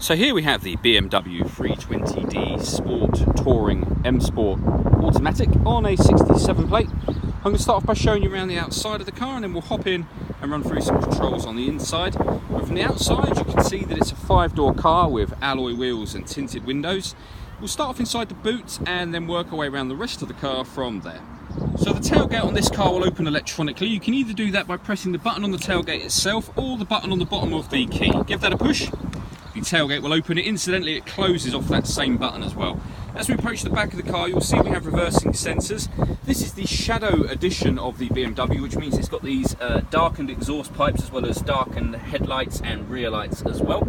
So here we have the BMW 320d Sport Touring M Sport Automatic on a 67 plate. I'm going to start off by showing you around the outside of the car, and then we'll hop in and run through some controls on the inside. But from the outside you can see that it's a 5-door car with alloy wheels and tinted windows. We'll start off inside the boot and then work our way around the rest of the car from there. So the tailgate on this car will open electronically. You can either do that by pressing the button on the tailgate itself or the button on the bottom of the key. Give that a push. The tailgate will open. Incidentally, it closes off that same button as well. As we approach the back of the car, you'll see we have reversing sensors. This is the shadow edition of the BMW, which means it's got these darkened exhaust pipes as well as darkened headlights and rear lights as well.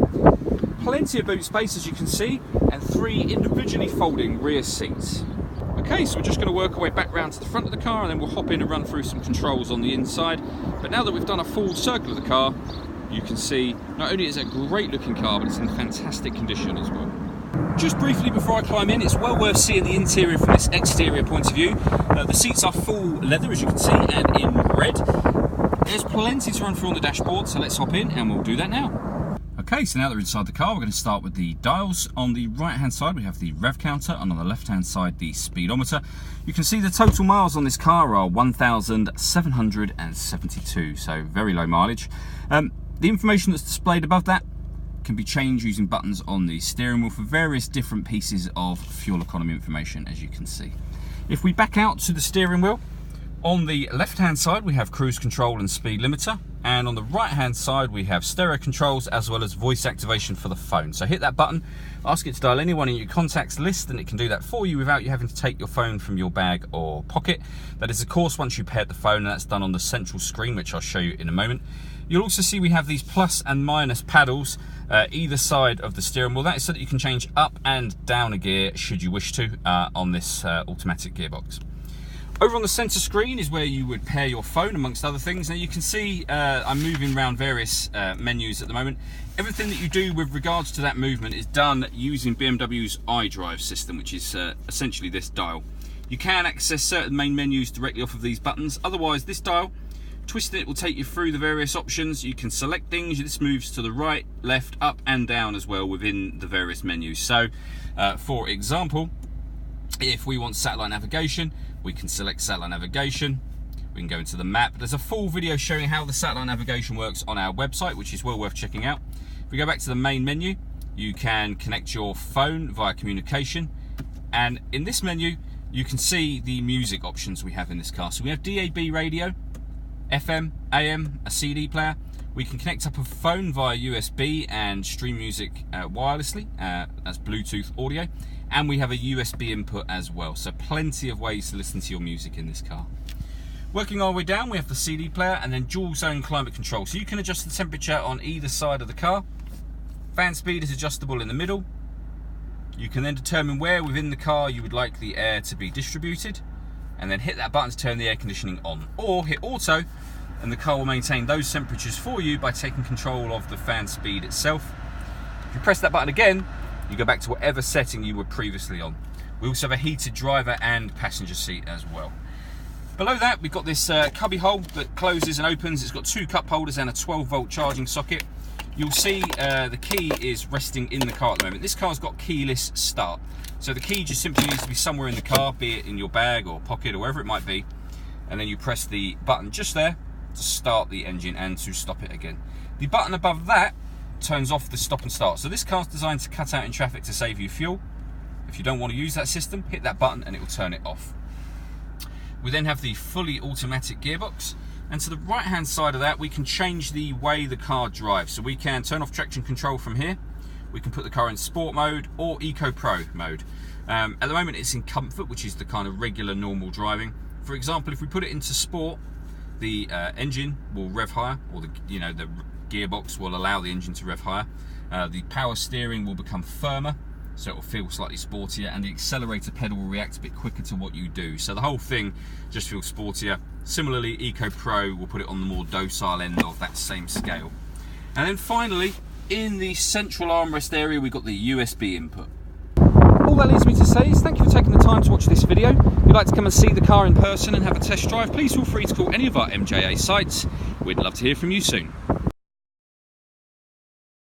Plenty of boot space, as you can see, and 3 individually folding rear seats. Okay, so we're just going to work our way back round to the front of the car, and then we'll hop in and run through some controls on the inside. But now that we've done a full circle of the car, you can see not only is it a great looking car, but it's in fantastic condition as well. Just briefly before I climb in, it's well worth seeing the interior from this exterior point of view. The seats are full leather, as you can see, and in red. There's plenty to run through on the dashboard, so let's hop in and we'll do that now. Okay, so now that we're inside the car, we're going to start with the dials. On the right hand side we have the rev counter, and on the left hand side the speedometer. You can see the total miles on this car are 1,772, so very low mileage. The information that's displayed above that can be changed using buttons on the steering wheel for various different pieces of fuel economy information, as you can see. If we back out to the steering wheel, on the left hand side we have cruise control and speed limiter, and on the right hand side we have stereo controls as well as voice activation for the phone. So hit that button, ask it to dial anyone in your contacts list, and it can do that for you without you having to take your phone from your bag or pocket. That is of course once you paired the phone, and that's done on the central screen, which I'll show you in a moment. You'll also see we have these plus and minus paddles either side of the steering wheel. That is so that you can change up and down a gear should you wish to on this automatic gearbox. Over on the center screen is where you would pair your phone, amongst other things. Now you can see I'm moving around various menus at the moment. Everything that you do with regards to that movement is done using BMW's Idrive system, which is essentially this dial. You can access certain main menus directly off of these buttons. Otherwise, this dial, twisting it will take you through the various options. You can select things. This moves to the right, left, up and down as well within the various menus. So for example, if we want satellite navigation, we can select satellite navigation. We can go into the map. There's a full video showing how the satellite navigation works on our website, which is well worth checking out. If we go back to the main menu, you can connect your phone via communication, and in this menu you can see the music options we have in this car. So we have DAB radio, FM, AM, a CD player. We can connect up a phone via USB and stream music wirelessly. That's Bluetooth audio. And we have a USB input as well. So plenty of ways to listen to your music in this car. Working our way down, we have the CD player and then dual zone climate control. So you can adjust the temperature on either side of the car. Fan speed is adjustable in the middle. You can then determine where within the car you would like the air to be distributed, and then hit that button to turn the air conditioning on, or hit auto and the car will maintain those temperatures for you by taking control of the fan speed itself. If you press that button again, you go back to whatever setting you were previously on. We also have a heated driver and passenger seat as well. Below that we've got this cubby hole that closes and opens. It's got 2 cup holders and a 12-volt charging socket. You'll see the key is resting in the car at the moment. This car's got keyless start. So the key just simply needs to be somewhere in the car, be it in your bag or pocket or wherever it might be. And then you press the button just there to start the engine and to stop it again. The button above that turns off the stop and start. So this car's designed to cut out in traffic to save you fuel. If you don't want to use that system, hit that button and it will turn it off. We then have the fully automatic gearbox. And to the right hand side of that, we can change the way the car drives. So we can turn off traction control from here. We can put the car in sport mode or Eco Pro mode. At the moment it's in comfort, which is the kind of regular normal driving. For example, if we put it into sport, the engine will rev higher, or the gearbox will allow the engine to rev higher. The power steering will become firmer, so it will feel slightly sportier, and the accelerator pedal will react a bit quicker to what you do. So the whole thing just feels sportier. Similarly, Eco Pro will put it on the more docile end of that same scale. And then finally, in the central armrest area, we've got the USB input. All that leaves me to say is thank you for taking the time to watch this video. If you'd like to come and see the car in person and have a test drive, please feel free to call any of our MJA sites. We'd love to hear from you soon.